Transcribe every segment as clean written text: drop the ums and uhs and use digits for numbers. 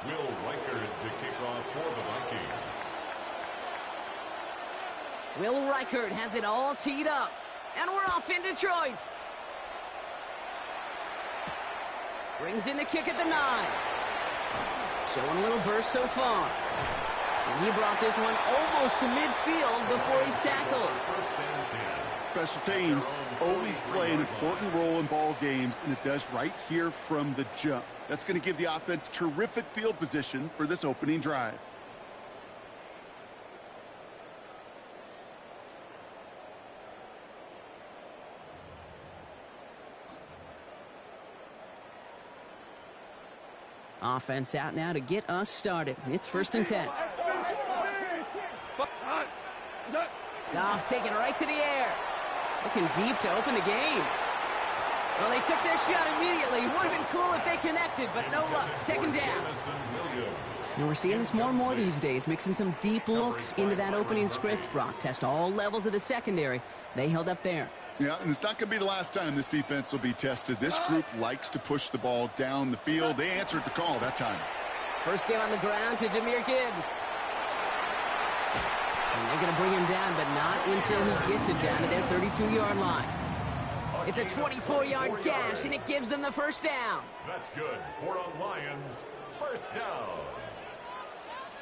Will Reichert to kick off for the Vikings. Will Reichert has it all teed up. And we're off in Detroit. Brings in the kick at the 9. Showing a little burst so far. And he brought this one almost to midfield before he's tackled. Special teams always play an important role in ball games, and it does right here from the jump. That's going to give the offense terrific field position for this opening drive. Offense out now to get us started. It's 1st and 10. Goff taking it right to the air. Looking deep to open the game. Well, they took their shot immediately. Would have been cool if they connected, but no luck. 2nd down. And we're seeing this more and more these days, mixing some deep looks into that opening script. Brock test all levels of the secondary. They held up there. Yeah, and it's not going to be the last time this defense will be tested. This group likes to push the ball down the field. They answered the call that time. First game on the ground to Jahmyr Gibbs. And they're going to bring him down, but not until he gets it down to their 32-yard line. It's a 24-yard gash, and it gives them the 1st down. That's good for a Lions 1st down.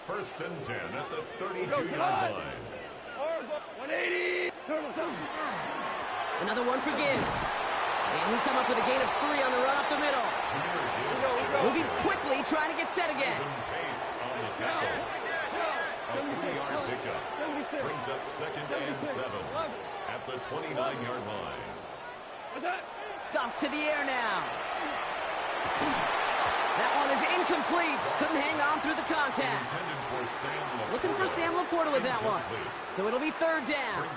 1st and 10 at the 32-yard line. 180. Another one for Gibbs. And he'll come up with a gain of 3 on the run up the middle. Moving quickly, trying to get set again. A 3-yard pickup brings up 2nd and 7 at the 29-yard line. Goff to the air now. That one is incomplete. Couldn't hang on through the contact. Looking for Sam Laporta with that one. So it'll be 3rd down.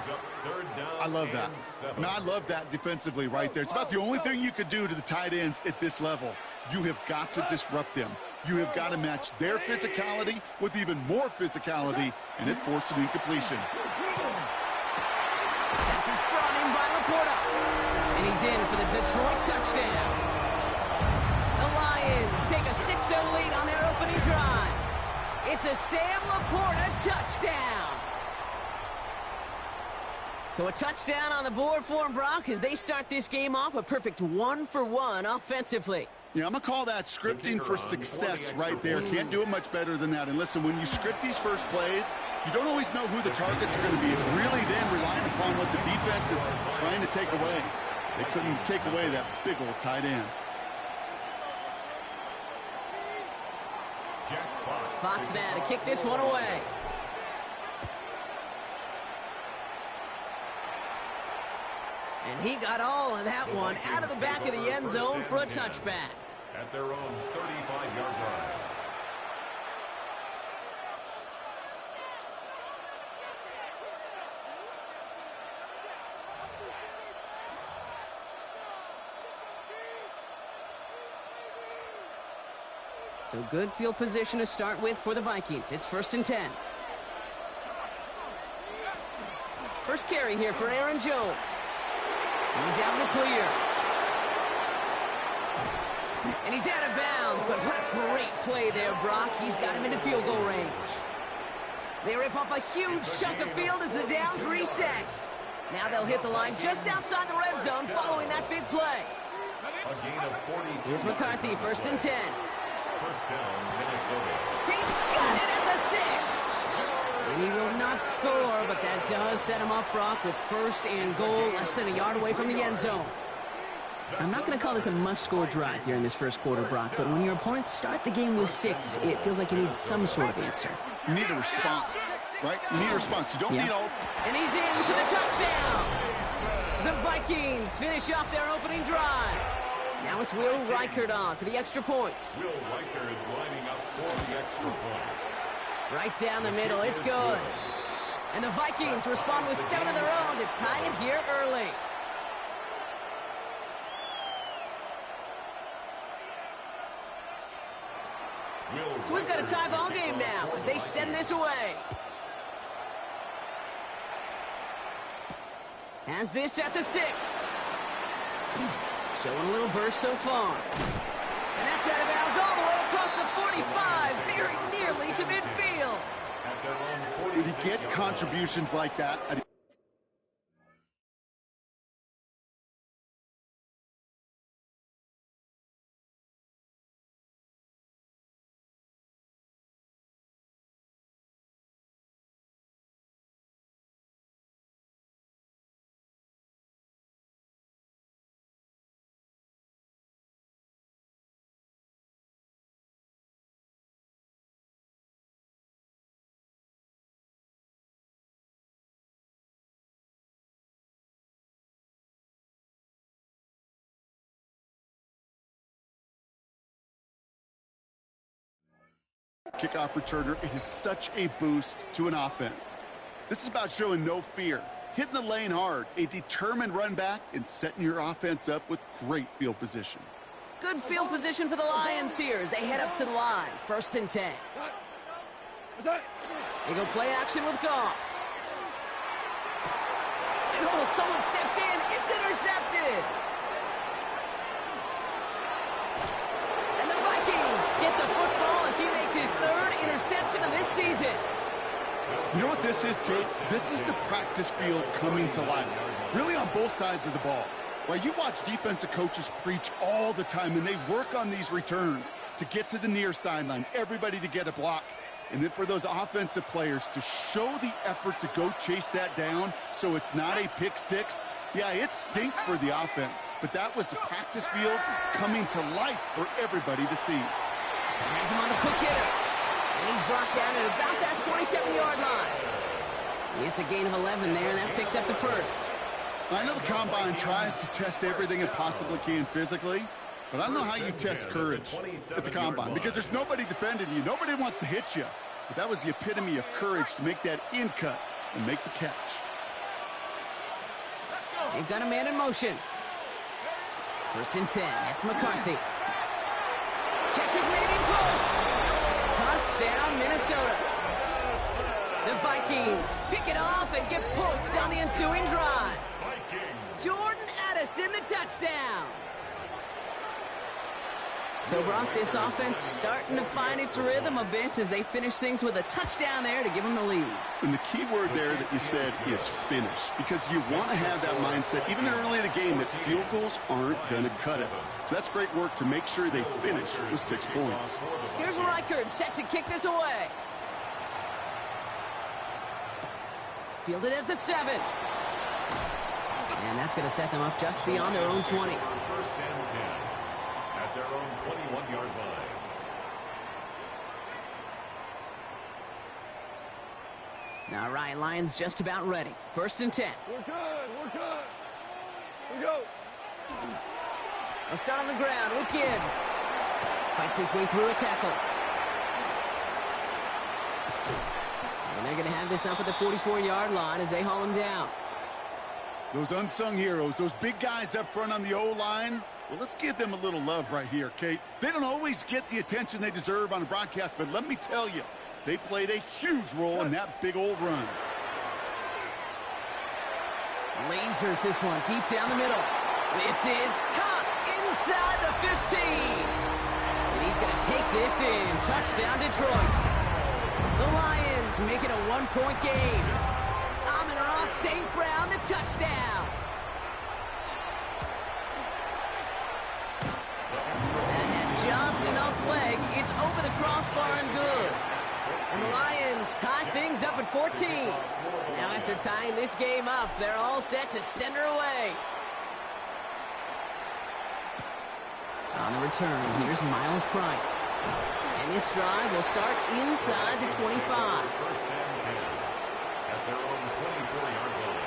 I love that. No, I love that defensively right there. It's about the only thing you could do to the tight ends at this level. You have got to disrupt them. You have got to match their physicality with even more physicality, and it forced an incompletion. Pass is brought in by Laporta. And he's in for the Detroit touchdown. The Lions take a 6-0 lead on their opening drive. It's a Sam Laporta touchdown. So a touchdown on the board for them, Brock, as they start this game off a perfect 1-for-1 offensively. Yeah, I'm going to call that scripting for success right there. Can't do it much better than that. And listen, when you script these first plays, you don't always know who the targets are going to be. It's really then relying upon what the defense is trying to take away. They couldn't take away that big old tight end. Fox now to kick this one away. And he got all of that one out of the back of the end zone for a touchback. At their own 35-yard line. So good field position to start with for the Vikings. It's 1st and 10. First carry here for Aaron Jones. He's out in the clear. And he's out of bounds, but what a great play there, Brock. He's got him into field goal range. They rip off a huge chunk of field as the downs reset. Now they'll hit the line just outside the red zone following that big play. A gain of 42. Here's McCarthy, 1st and 10. 1st down, Minnesota. He's got it at the 6. And he will not score, but that does set him up, Brock, with 1st and goal, less than a yard away from the end zone. I'm not going to call this a must-score drive here in this first quarter, Brock, but when your opponents start the game with 6, it feels like you need some sort of answer. You need a response, right? You need a response. You don't need all... And he's in for the touchdown. The Vikings finish off their opening drive. Now it's Will Reichert on for the extra point. Will Reichert lining up for the extra point. Right down the middle, it's good. And the Vikings respond with 7 of their own to tie it here early. So we've got a tie ball game now as they send this away. Has this at the 6. Showing a little burst so far. And that's out of bounds all the way across the 45, get contributions like that. Kickoff returner, it is such a boost to an offense. This is about showing no fear, hitting the lane hard, a determined run back, and setting your offense up with great field position. Good field position for the Lions here as they head up to the line. 1st and 10. They go play action with Goff. And oh, someone stepped in. It's intercepted. And the Vikings get the football as he makes his 3rd interception of this season. You know what this is, Kate? This is the practice field coming to life, really on both sides of the ball. Well, you watch defensive coaches preach all the time, and they work on these returns to get to the near sideline, everybody to get a block. And then for those offensive players to show the effort to go chase that down so it's not a pick six. Yeah, it stinks for the offense, but that was the practice field coming to life for everybody to see. Has him on the quick hitter. And he's brought down at about that 27-yard line. It's a gain of 11 there, and that picks up the 1st. I know the Combine tries to test everything it possibly can physically, but I don't know how you test courage at the Combine because there's nobody defending you. Nobody wants to hit you. But that was the epitome of courage to make that in cut and make the catch. They've got a man in motion. 1st and 10. That's McCarthy. Catch is made in close. Touchdown, Minnesota. The Vikings pick it off and get points on the ensuing drive. Jordan Addison, the touchdown. So, Brock, this offense starting to find its rhythm a bit as they finish things with a touchdown there to give them the lead. And the key word there that you said is finish, because you want to have that mindset, even early in the game, that field goals aren't going to cut it. So that's great work to make sure they finish with 6 points. Here's Reichard set to kick this away. Fielded at the 7. And that's going to set them up just beyond their own 20. 1st and 10 at their own 21-yard line. All right, Lions just about ready. 1st and 10. We're good. We're good. Here we go. They'll start on the ground with Gibbs. Fights his way through a tackle. And they're going to have this up at the 44-yard line as they haul him down. Those unsung heroes, those big guys up front on the O-line, well, let's give them a little love right here, Kate. They don't always get the attention they deserve on a broadcast, but let me tell you, they played a huge role in that big old run. Lasers this one deep down the middle. This is caught inside the 15. And he's going to take this in. Touchdown, Detroit. The Lions make it a 1-point game. Amon-Ra St. Brown, the touchdown. That had just enough leg. It's over the crossbar and good. And the Lions tie things up at 14. Now after tying this game up, they're all set to send her away. On the return, here's Miles Price. And this drive will start inside the 25. 1st and 10 at their own 24-yard line.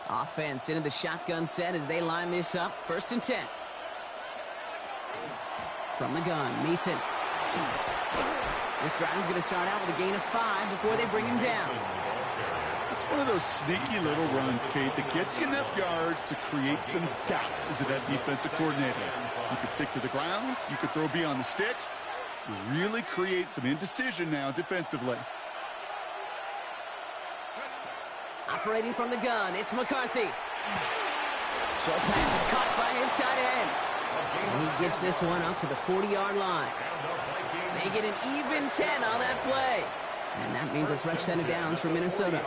Offense into the shotgun set as they line this up. 1st and 10. From the gun, Mason. This drive is going to start out with a gain of 5 before they bring him down. It's one of those sneaky little runs, Kate, that gets you enough yards to create some doubt into that defensive coordinator. You could stick to the ground. You could throw beyond the sticks. You really create some indecision now defensively. Operating from the gun, it's McCarthy. Short pass caught by his tight end. And he gets this one up to the 40-yard line. They get an even 10 on that play. And that means a fresh set of downs for Minnesota.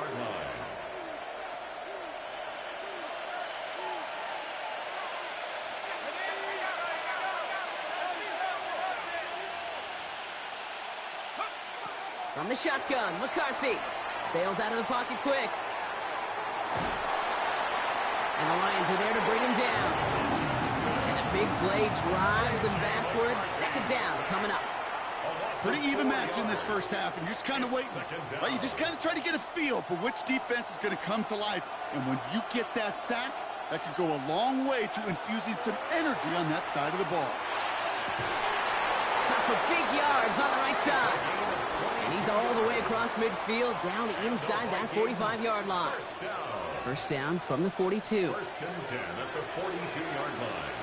From the shotgun, McCarthy bails out of the pocket quick. And the Lions are there to bring him down. And the big play drives them backwards. Second down coming up. Pretty even match in this first half, and you're just kind of waiting. Right? You just kind of try to get a feel for which defense is going to come to life. And when you get that sack, that could go a long way to infusing some energy on that side of the ball. For big yards on the right side. And he's all the way across midfield, down inside that 45-yard line. First down from the 42. First and 10 at the 42-yard line.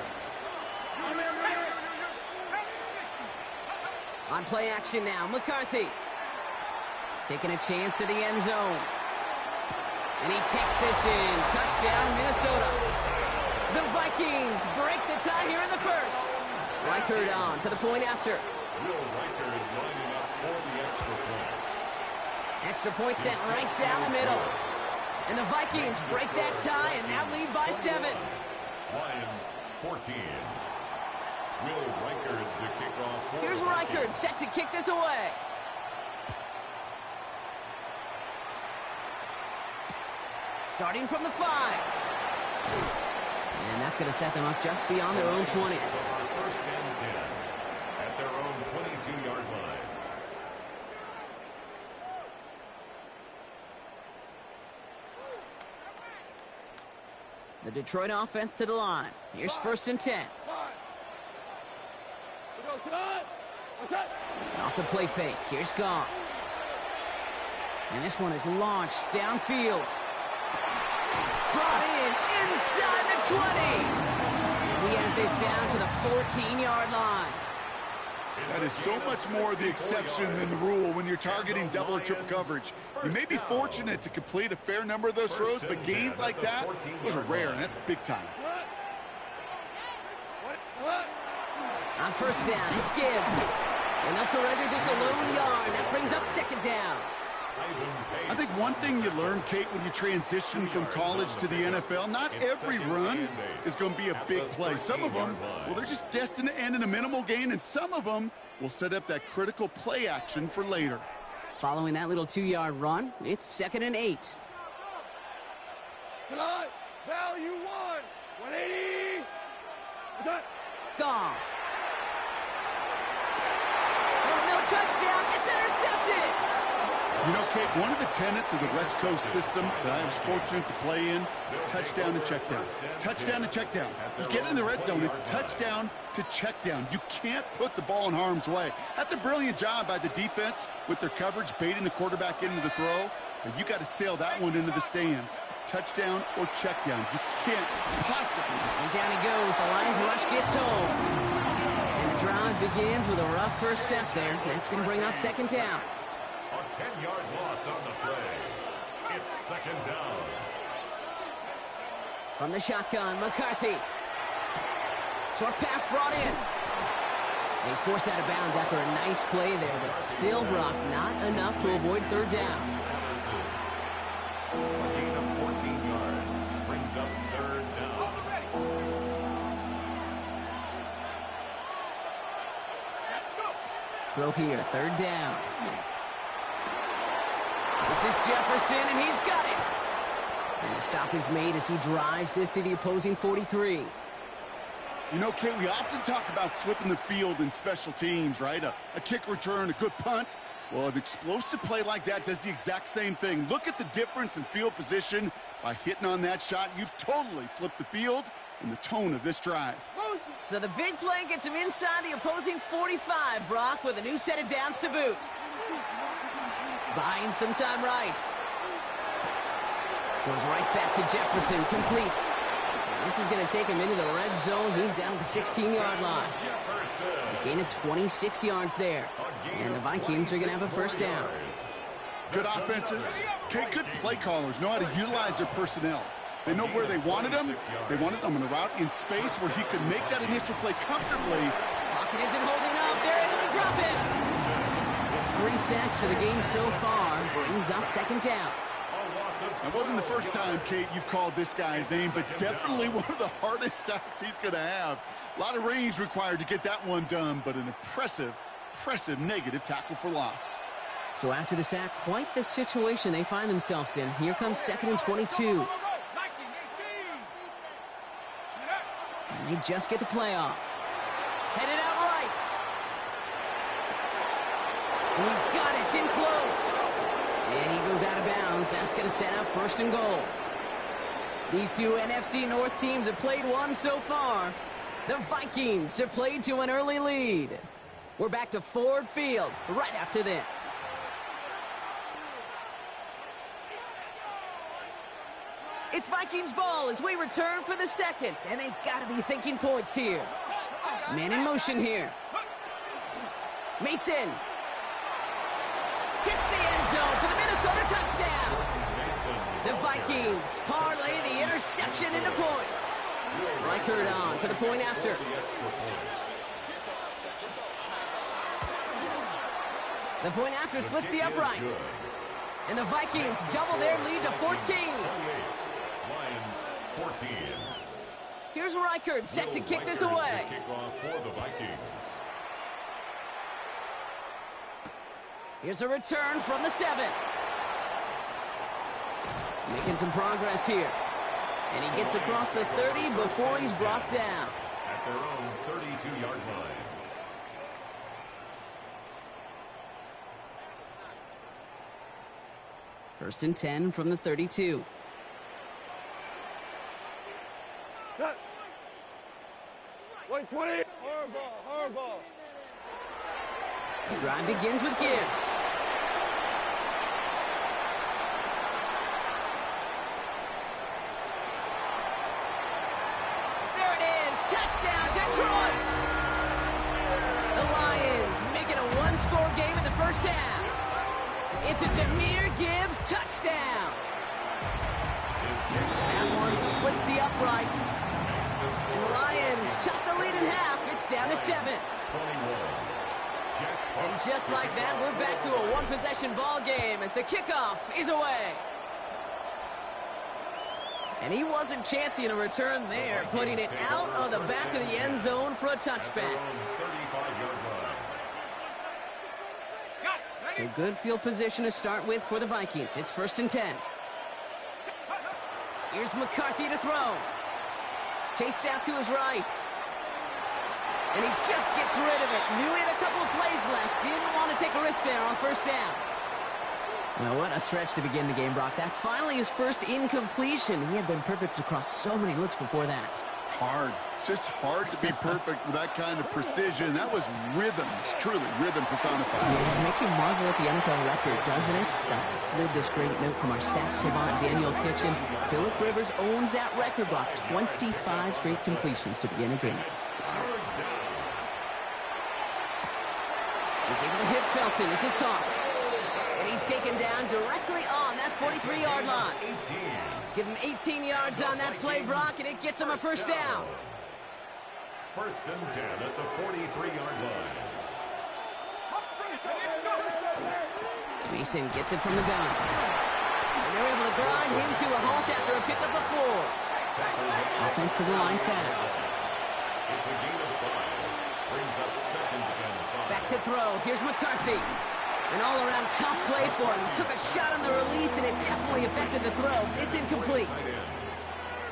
On play action now, McCarthy. Taking a chance to the end zone. And he takes this in. Touchdown, Minnesota. The Vikings break the tie here in the first. Reichard on for the point after. Will Reichard lining up for the extra point. Extra point sent right down the middle. And the Vikings break that tie and now lead by 7. Lions 14. Will Reichard to kick off for Here's the Reichard Vikings. set to kick this away. Starting from the 5. And that's going to set them up just beyond their own 20. First and 10 at their own 22-yard line. The Detroit offense to the line. Here's first and 10. Off the play fake. Here's Goff. And this one is launched downfield. Brought in inside the 20. And he has this down to the 14-yard line. That is so much more the exception than the rule when you're targeting double or triple coverage. You may be fortunate to complete a fair number of those throws, but gains like that, those are rare, and that's big time. On first down, it's Gibbs. And they'll surrender just a lone yard. That brings up second down. I think one thing you learn, Kate, when you transition from college to the NFL, not every run is going to be a big play. Some of them, well, they're just destined to end in a minimal gain, and some of them will set up that critical play action for later. Following that little 2-yard run, it's second and 8. Tonight, value 180. Goff. Oh, no touchdown. It's intercepted. You know, Kate, one of the tenets of the West Coast system that I was fortunate to play in, touchdown to check down. Touchdown to check down. You get in the red zone, it's touchdown to check down. You can't put the ball in harm's way. That's a brilliant job by the defense with their coverage, baiting the quarterback into the throw. But you got to sail that one into the stands. Touchdown or check down. You can't possibly. And down he goes. The Lions rush gets home. And the drive begins with a rough first step there. That's going to bring up second down. A 10-yard loss on the play. It's second down. From the shotgun, McCarthy. Short pass brought in. And he's forced out of bounds after a nice play there, but still, Brock, not enough to avoid third down. A gain of 14 yards brings up third down. Throw here, third down. This is Jefferson, and he's got it. And the stop is made as he drives this to the opposing 43. You know, Kate, we often talk about flipping the field in special teams, right? A kick return, a good punt. Well, an explosive play like that does the exact same thing. Look at the difference in field position. By hitting on that shot, you've totally flipped the field and the tone of this drive. So the big play gets him inside the opposing 45, Brock, with a new set of downs to boot. Buying some time right. Goes right back to Jefferson, complete. This is going to take him into the red zone. He's down at the 16-yard line. A gain of 26 yards there. And the Vikings are going to have a first down. Good offenses. Okay, good play callers know how to utilize their personnel. They know where they wanted him. They wanted him in a route in space where he could make that initial play comfortably. Pocket isn't holding up. They're able to drop it. It's 3 sacks for the game so far. Brings up second down. It wasn't the first time, Kate, you've called this guy's name, but definitely one of the hardest sacks he's going to have. A lot of range required to get that one done, but an impressive negative tackle for loss. So after the sack, quite the situation they find themselves in. Here comes 2nd and 22. And they just get the play off. Headed out right. And he's got it. It's in close. And he goes out of bounds. That's going to set up 1st and goal. These two NFC North teams have played one so far. The Vikings have played to an early lead. We're back to Ford Field right after this. It's Vikings ball as we return for the second, and they've got to be thinking points here. Man in motion here. Mason hits the end zone for the Minnesota touchdown. The Vikings parlay the interception into points. Reichert on for the point after. The point after splits the uprights. And the Vikings double their lead to 14. Lions 14. Here's Reichert set to kick this away. Kickoff for the Vikings. Here's a return from the 7. Making some progress here. And he gets across the 30 before he's brought down. At their own 32-yard line. First and 10 from the 32. Cut. 120. Horrible. The drive begins with Gibbs. There it is. Touchdown, Detroit. The Lions make it a one-score game in the first half. It's a Jahmyr Gibbs touchdown. That one splits the uprights. And the Lions chop the lead in half. It's down to 7. And just like that, we're back to a one-possession ball game as the kickoff is away. And he wasn't chancing a return there, putting it out of the back of the end zone for a touchback. So good field position to start with for the Vikings. It's 1st and 10. Here's McCarthy to throw. Chased out to his right. And he just gets rid of it. Knew he had a couple of plays left. Didn't want to take a risk there on 1st down. Well, what a stretch to begin the game, Brock. That finally his first incompletion. He had been perfect across so many looks before that. Hard. It's just hard to be perfect with that kind of precision. That was rhythm. It's truly rhythm personified. Yeah, it makes you marvel at the NFL record, doesn't it? Slid this great note from our stats savant, Daniel Kitchen. Phillip Rivers owns that record, Brock. 25 straight completions to begin a game. He's able to hit Felton. This is caught. And he's taken down directly on that 43-yard line. Give him 18 yards on that play, Brock, and it gets him a 1st down. 1st and 10 at the 43-yard line. Mason gets it from the gun. And they're able to grind him to a halt after a pickup of 4. Offensive line fast. It's a gain of 5. Brings up 2nd and 5. Back to throw. Here's McCarthy. An all-around tough play for him. He took a shot on the release, and it definitely affected the throw. It's incomplete.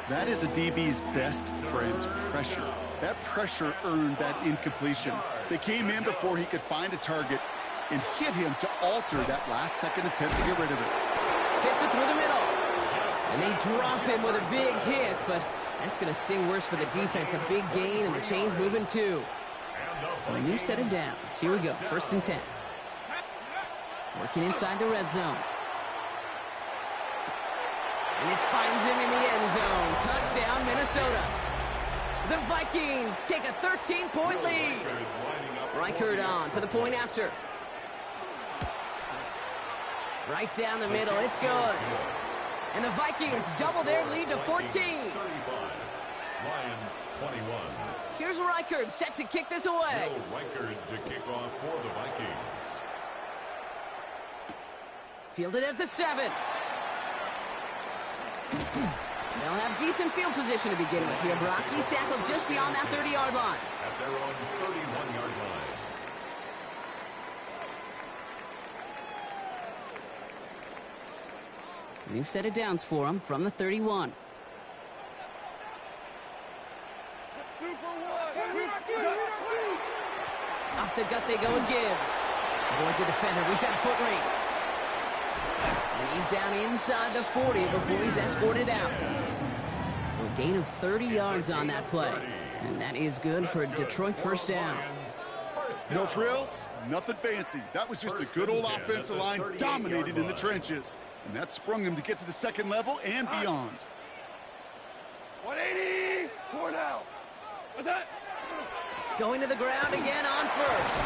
That is a DB's best friend, pressure. That pressure earned that incompletion. They came in before he could find a target and hit him to alter that last-second attempt to get rid of it. Fits it through the middle. And they drop him with a big hit, but that's going to sting worse for the defense. A big gain, and the chain's moving too. So a new set of downs. Here we go, 1st and 10. Working inside the red zone. And this finds him in the end zone. Touchdown, Minnesota. The Vikings take a 13-point lead. Reichert on for the point after. Right down the middle. It's good. And the Vikings double their lead to 14. 35. Lions 21. Here's Reichard set to kick this away. Reichard to kick off for the Vikings. Fielded at the 7. They'll have decent field position to begin with here, Brock. He's tackled just beyond that 30-yard line. At their own 31-yard line. New set of downs for him from the 31. Off the gut they go with Gibbs. Avoids a defender with that foot race. And he's down inside the 40 before he's escorted out. So a gain of 30 yards on that play. And that is good for a Detroit first down. No frills, nothing fancy. That was just a good old offensive line dominated in the trenches. And that sprung him to get to the second level and beyond. 180. 4 now. What's that? Going to the ground again on first.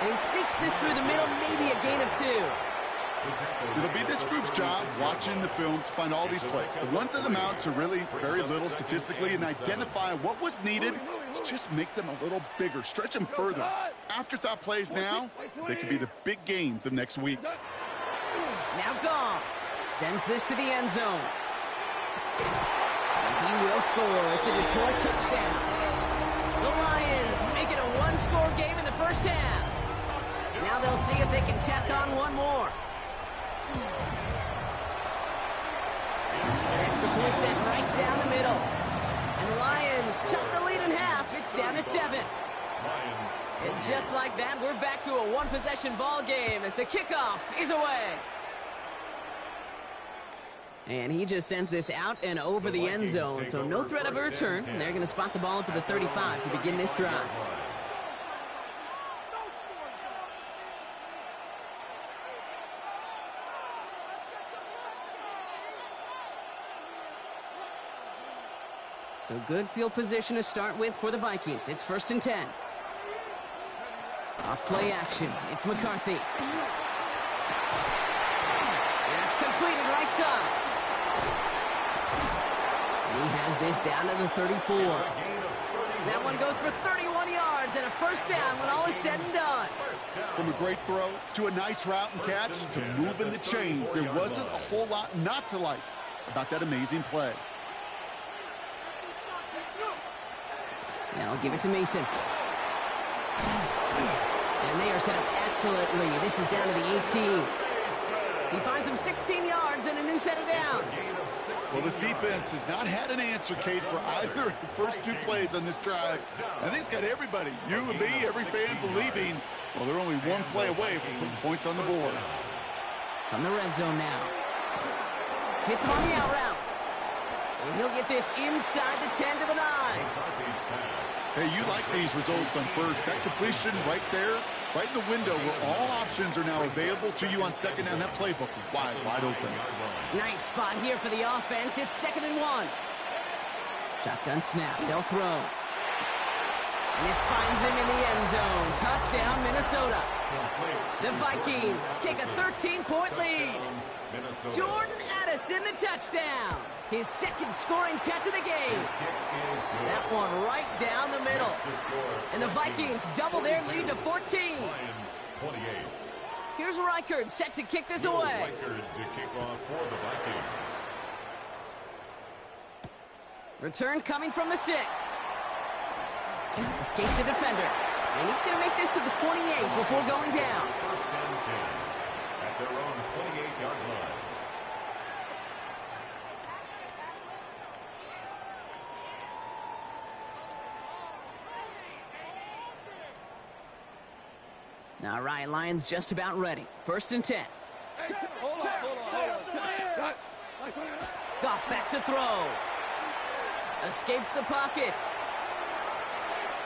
And he sneaks this through the middle, maybe a gain of 2. It'll be this group's job watching the film to find all these plays. The ones that amount to really very little statistically and identify what was needed to just make them a little bigger, stretch them further. Afterthought plays now, they could be the big gains of next week. Now Goff sends this to the end zone. And he will score. It's a Detroit touchdown. The Lions make it a one-score game in the first half. Now they'll see if they can tack on one more. Extra point set right down the middle. And the Lions chop the lead in half. It's down to 7. And just like that, we're back to a one-possession ball game as the kickoff is away. And he just sends this out and over the end zone, so no threat of a return. They're going to spot the ball up to the 35 to begin this drive. So good field position to start with for the Vikings. It's 1st and 10. Off play action. It's McCarthy. That's completed right side. And he has this down to the 34. That one goes for 31 yards and a first down when all is said and done. From a great throw to a nice route and catch to moving the chains, there wasn't a whole lot not to like about that amazing play. Now I'll give it to Mason. And they are set up excellently. This is down to the 18. He finds him 16 yards and a new set of downs. Well, this defense has not had an answer, Kate, for either of the first 2 plays on this drive. I think it's got everybody, you and me, every fan believing, well, they're only one play away from putting points on the board. From the red zone now. Hits him on the out route. And he'll get this inside the 10 to the 9. Hey, you like these results on first. That completion right there, right in the window where all options are now available to you on second down. That playbook is wide open. Nice spot here for the offense. It's 2nd and 1. Shotgun snap. They'll throw. And this finds him in the end zone. Touchdown, Minnesota. The Vikings take a 13-point lead. Jordan Addison, the touchdown. His second scoring catch of the game. That one right down the middle. And the Vikings double their lead to 14. Here's Reichard set to kick this away. Reichard to kick off for the Vikings. Return coming from the 6. Escapes the defender. And he's going to make this to the 28 before going down. 1st and 10 at their own 28-yard line. All right, Lions just about ready. 1st and 10. Hold on. Goff back to throw. Escapes the pocket.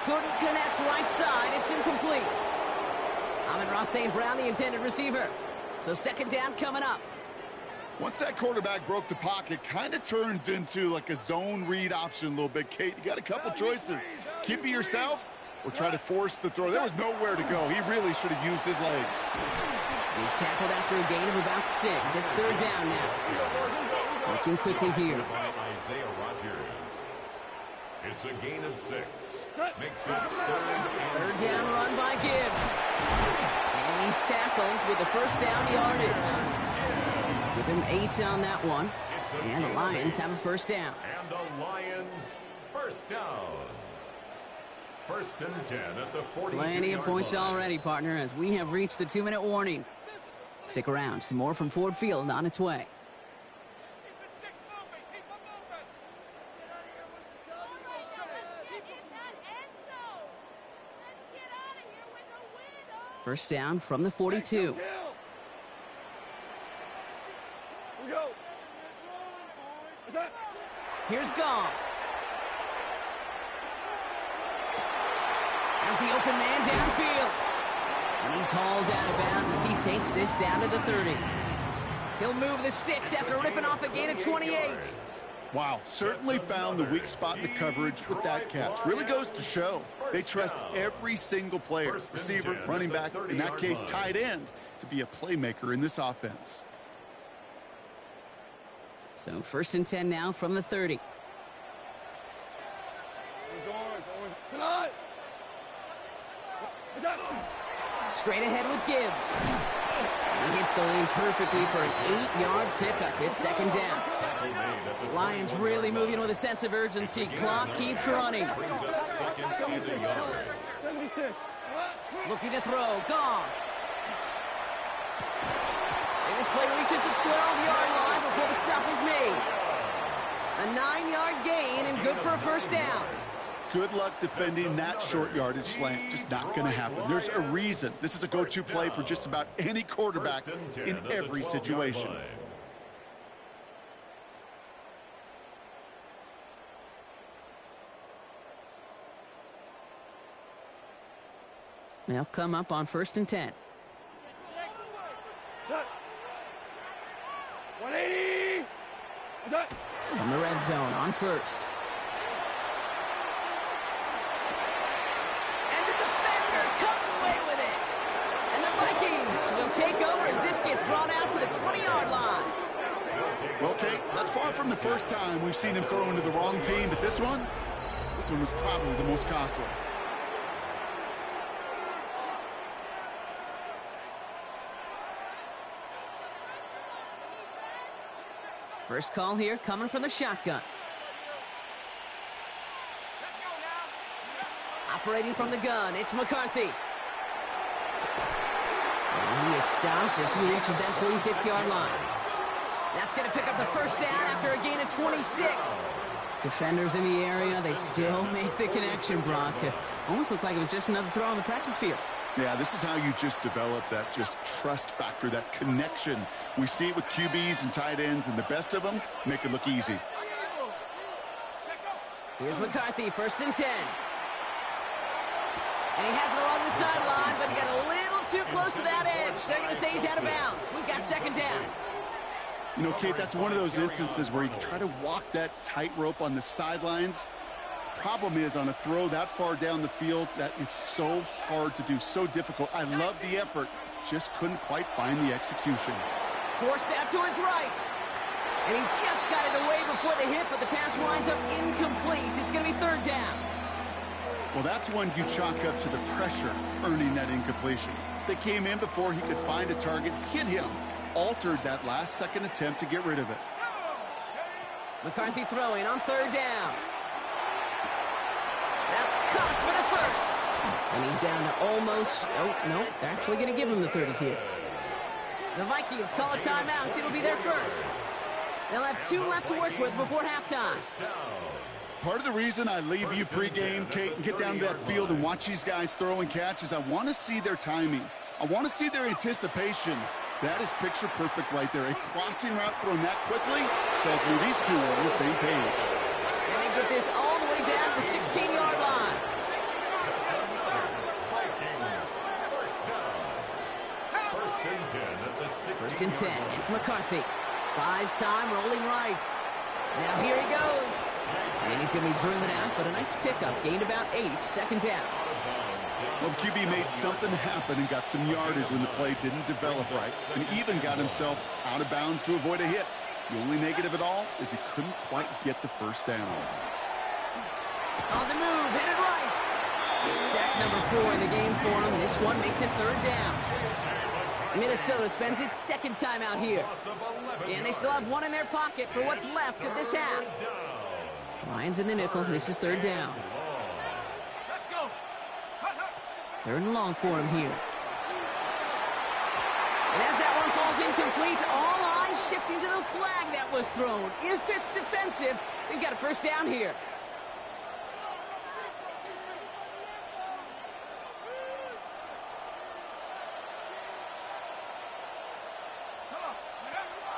Couldn't connect right side. It's incomplete. Amon-Ra St. Brown, the intended receiver. So 2nd down coming up. Once that quarterback broke the pocket, kind of turns into like a zone read option a little bit, Kate. You got a couple choices. Keep it yourself or try to force the throw. There was nowhere to go. He really should have used his legs. He's tackled after a gain of about 6. It's third down now. Working quickly here. By Isaiah Rodgers. It's a gain of 6. Makes it Third down run by Gibbs. And he's tackled with the first down yardage. Give him 8 on that one. And the Lions have a first down. And the Lions first down. First and 10 at the 42-yard Plenty of points line. already, partner, as we have reached the 2-minute warning. Stick around. Some more from Ford Field on its way. First down from the 42. Here we go. Attack. Here's Goff. As the open man downfield. And he's hauled out of bounds as he takes this down to the 30. He'll move the sticks after ripping off a gain of 28. Wow, certainly found the weak spot in the coverage with that catch. Really goes to show they trust every single player, receiver, running back, in that case, tight end, to be a playmaker in this offense. So first and 10 now from the 30. Tonight. Attack. Straight ahead with Gibbs. He hits the lane perfectly for an 8-yard pickup. It's second down. Lions really moving with a sense of urgency. Clock keeps running. Brings up second and a yard. 76. Looking to throw. Goff. And this play reaches the 12-yard line before the stop is made. A 9-yard gain and good for a first down. Good luck defending that short yardage slant. Just not going to happen. There's a reason. This is a go-to play for just about any quarterback in every situation. They'll come up on first and 10. 180. Attack. From the red zone on first. And the defender comes away with it. And the Vikings will take over as this gets brought out to the 20-yard line. Okay, that's far from the first time we've seen him throw into the wrong team, but this one was probably the most costly. First call here coming from the shotgun. Operating from the gun, it's McCarthy. And he is stopped as he reaches that 46-yard line. That's going to pick up the first down after a gain of 26. Defenders in the area, they still make the connection, Brock. Almost looked like it was just another throw on the practice field. Yeah, this is how you just develop that just trust factor, that connection. We see it with QBs and tight ends, and the best of them make it look easy. Here's McCarthy, first and 10. And he has it along the sideline, but he got a little too close to that edge. They're going to say he's out of bounds. We've got second down. You know, Kate, that's one of those instances where you try to walk that tightrope on the sidelines. Problem is, on a throw that far down the field, that is so hard to do, so difficult. I love the effort, just couldn't quite find the execution. Forced out to his right. And he just got it away before the hit, but the pass winds up incomplete. It's going to be third down. Well, that's one you chalk up to the pressure earning that incompletion. They came in before he could find a target, hit him, altered that last-second attempt to get rid of it. McCarthy throwing on third down. That's caught for the first. And he's down to almost, oh, no, they're actually going to give him the 30 here. The Vikings call a timeout. It'll be their first. They'll have 2 left to work with before halftime. Part of the reason I leave you pregame, Kate, and get down to that field and watch these guys throw and catch is I want to see their timing. I want to see their anticipation. That is picture perfect right there. A crossing route thrown that quickly tells me these two are on the same page. And they get this all the way down to the 16-yard line. Vikings first down. First and 10 at the 16. First and 10. It's McCarthy. Buys time, rolling right. Now here he goes. And he's going to be driven out, but a nice pickup. Gained about 8, second down. Well, the QB made something happen and got some yardage when the play didn't develop right, and even got himself out of bounds to avoid a hit. The only negative at all is he couldn't quite get the first down. On the move, headed right. It's sack number 4 in the game for him. This one makes it third down. Minnesota spends its second time out here. And they still have one in their pocket for what's left of this half. Lions in the nickel. This is third down. Third and long for him here. And as that one falls incomplete, all eyes shifting to the flag that was thrown. If it's defensive, we've got a first down here.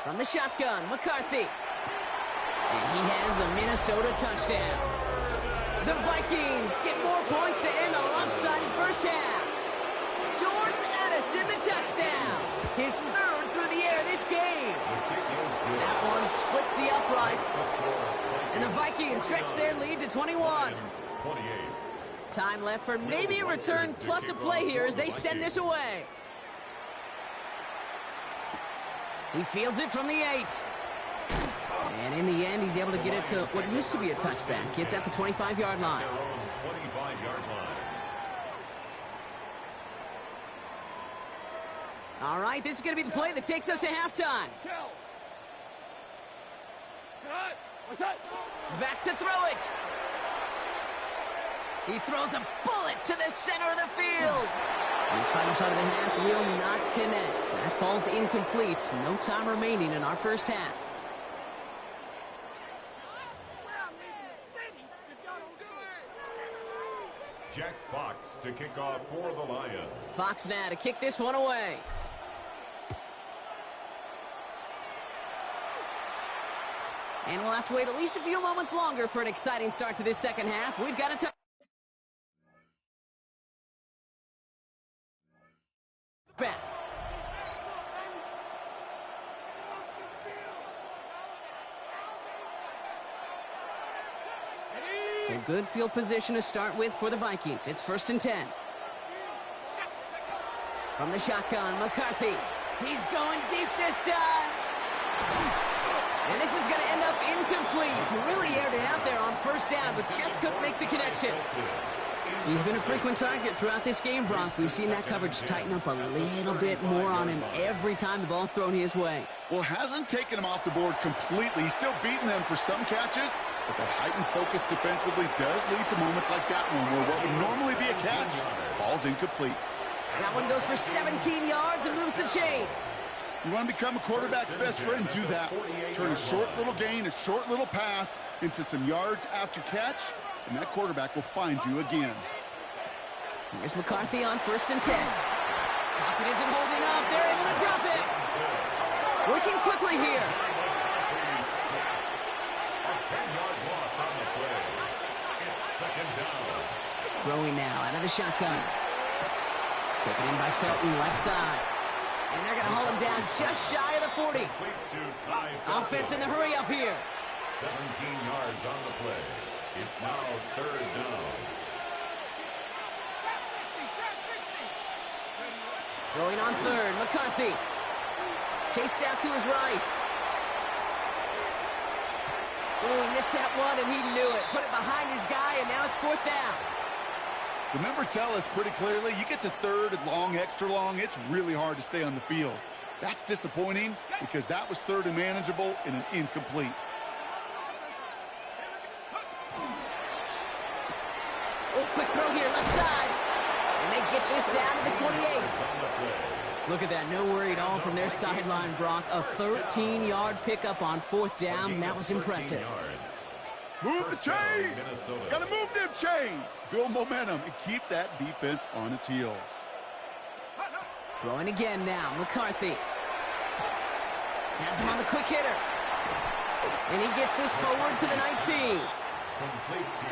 From the shotgun, McCarthy. And he has the Minnesota touchdown. The Vikings get more points to end a lopsided first half. Jordan Addison, the touchdown. His third through the air this game. That one splits the uprights. And the Vikings stretch their lead to 21. Time left for maybe a return plus a play here as they send this away. He fields it from the 8. And in the end, he's able to get it to what used to be a touchback. It's at the 25-yard line. All right, this is going to be the play that takes us to halftime. Back to throw it. He throws a bullet to the center of the field. His final shot of the half will not connect. That falls incomplete. No time remaining in our first half. Jack Fox to kick off for the Lions. Fox now to kick this one away. And we'll have to wait at least a few moments longer for an exciting start to this second half. We've got to back. So good field position to start with for the Vikings. It's 1st and 10. From the shotgun, McCarthy. He's going deep this time. And this is going to end up incomplete. He really aired it out there on first down, but just couldn't make the connection. He's been a frequent target throughout this game, Bronx. We've seen that coverage tighten up a little bit more on him every time the ball's thrown his way. Well, hasn't taken him off the board completely. He's still beating them for some catches, but that heightened focus defensively does lead to moments like that one where what would normally be a catch falls incomplete. That one goes for 17 yards and moves the chains. You want to become a quarterback's best friend, do that. Turn a short little gain, a short little pass into some yards after catch, and that quarterback will find you again. Here's McCarthy on 1st and 10. Pocket isn't holding up. They're able to drop it. Working quickly here. A 10-yard loss on the play. It's second down. Throwing now out of the shotgun. Taken in by Felton, left side. And they're going to hold him down just shy of the 40. Offense in the hurry up here. 17 yards on the play. It's now third down. Throwing on third, McCarthy. Chased out to his right. Oh, he missed that one, and he knew it. Put it behind his guy, and now it's 4th down. The numbers tell us pretty clearly, you get to third and long, extra long, it's really hard to stay on the field. That's disappointing because that was third and manageable and an incomplete. Oh, quick throw here, left side. And they get this down to the 28. Look at that, no worry at all from their sideline, Brock. A 13-yard pickup on 4th down. That was impressive. Move the chains! Gotta move them chains! Build momentum and keep that defense on its heels. Throwing again now, McCarthy. Has him on the quick hitter. And he gets this forward to the 19.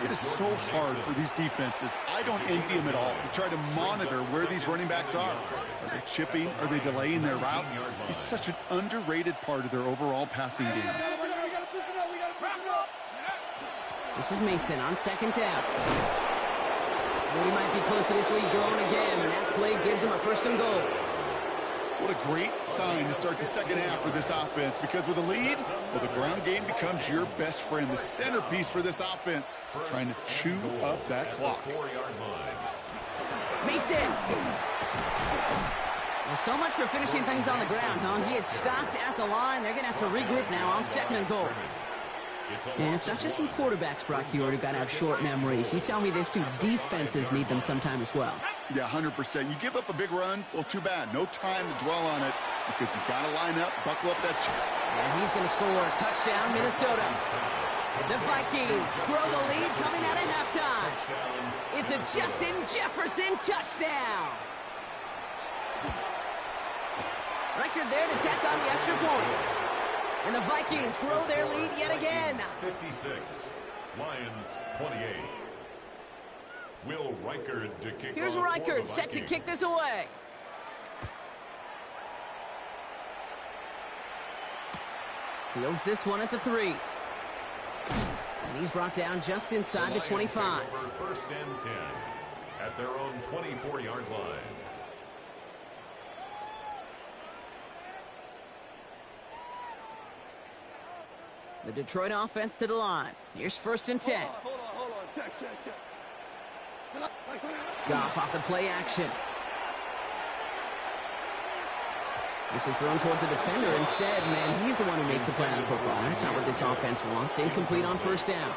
It is so hard for these defenses. I don't envy them at all. To try to monitor where these running backs are. Are they chipping? Are they delaying their route? He's such an underrated part of their overall passing game. This is Mason on second down. We might be close to this lead growing again, and that play gives him a first and goal. What a great sign to start the second half for this offense, because with a lead, well, the ground game becomes your best friend, the centerpiece for this offense, trying to chew up that clock. Mason! Well, so much for finishing things on the ground, huh? He is stopped at the line. They're going to have to regroup now on second and goal. And it's not just some quarterbacks, Brock Hewitt, who got to have short memories. You tell me this too, defenses need them sometime as well. Yeah, 100%. You give up a big run, well, too bad. No time to dwell on it, because you got to line up, buckle up that check. And he's going to score a touchdown, Minnesota. The Vikings grow the lead coming out of halftime. It's a Justin Jefferson touchdown. Record there to tack on the extra points. And the Vikings grow their lead yet again. 56, Lions 28. Will Reichard to kick Here's off Reichard set to kick this away. Fields this one at the 3. And he's brought down just inside the 25. First and 10 at their own 24-yard line. The Detroit offense to the line. Here's first and 10. Hold on. Check. Goff off the play action. This is thrown towards a defender instead. Man, he's the one who makes a play on football. That's not what this offense wants. Incomplete on first down.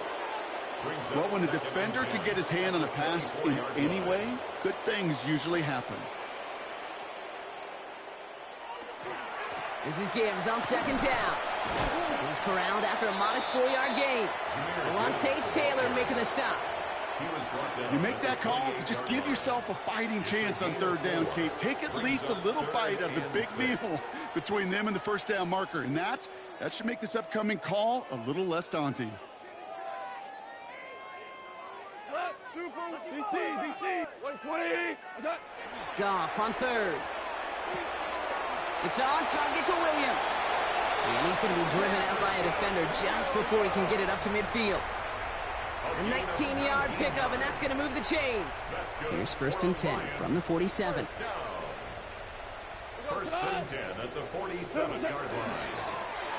Well, when a defender can get his hand on a pass in any way, good things usually happen. This is Gibbs on second down. He's corralled after a modest 4-yard gain. Alontae Taylor making the stop. You make that call to just give yourself a fighting chance on third down, Kate. Take at least a little bite of the big meal between them and the first down marker. And that should make this upcoming call a little less daunting. DC, 120. Goff on third. It's on target to Williams. And he's going to be driven out by a defender just before he can get it up to midfield. A 19-yard pickup, and that's going to move the chains. Here's first and 10 from the 47. First and 10 at the 47-yard line.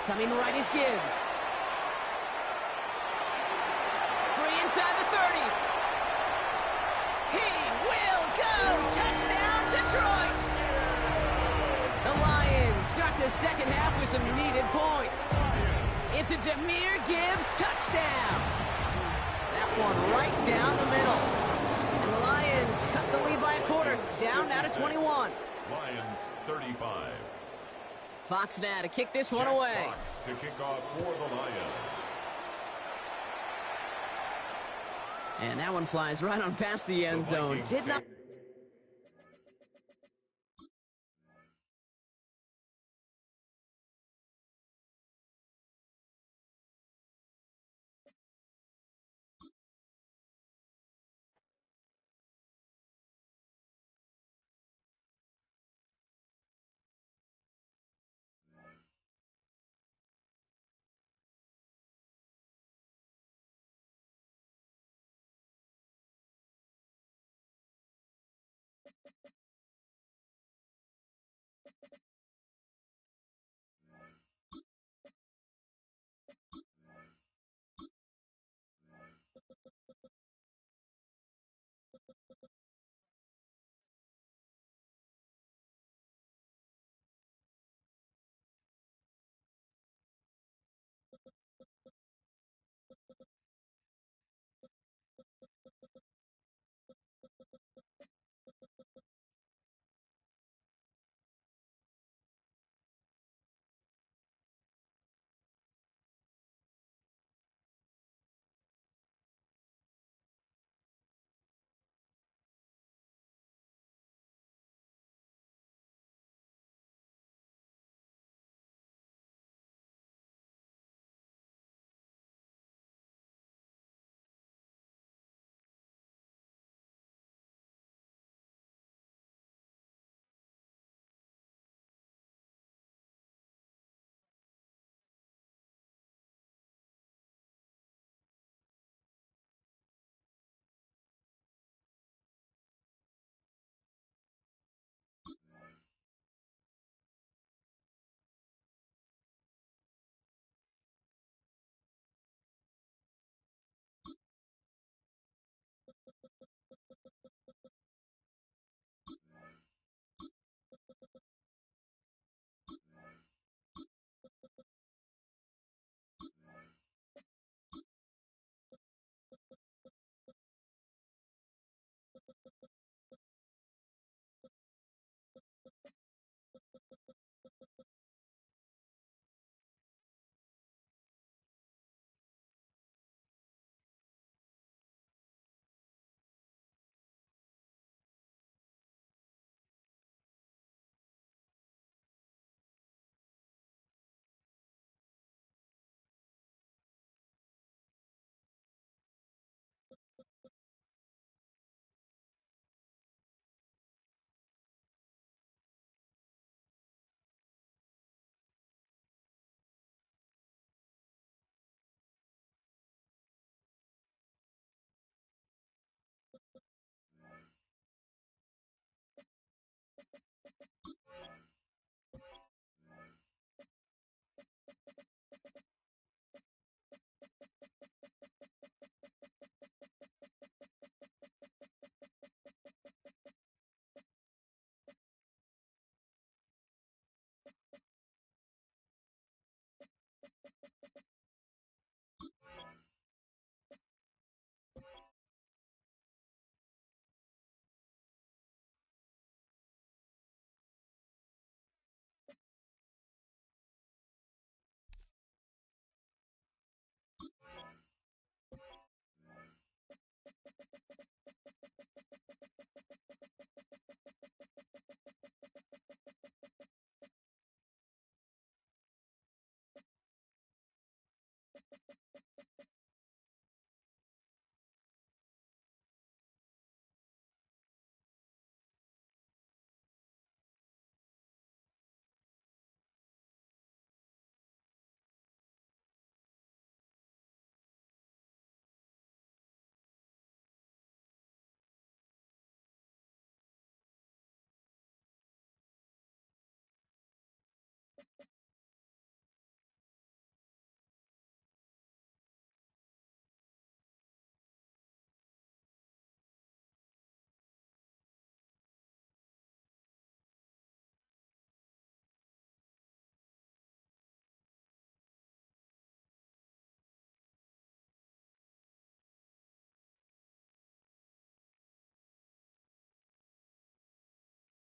Coming right is Gibbs. Free inside the 30. He will go! Touchdown, Detroit! The Lions start the second half with some needed points. It's a Jahmyr Gibbs touchdown. That one right down the middle. And the Lions cut the lead by a quarter, down now to 21. Lions 35. Fox now to kick this one away. Fox to kick off for the Lions. And that one flies right on past the end zone. Did not...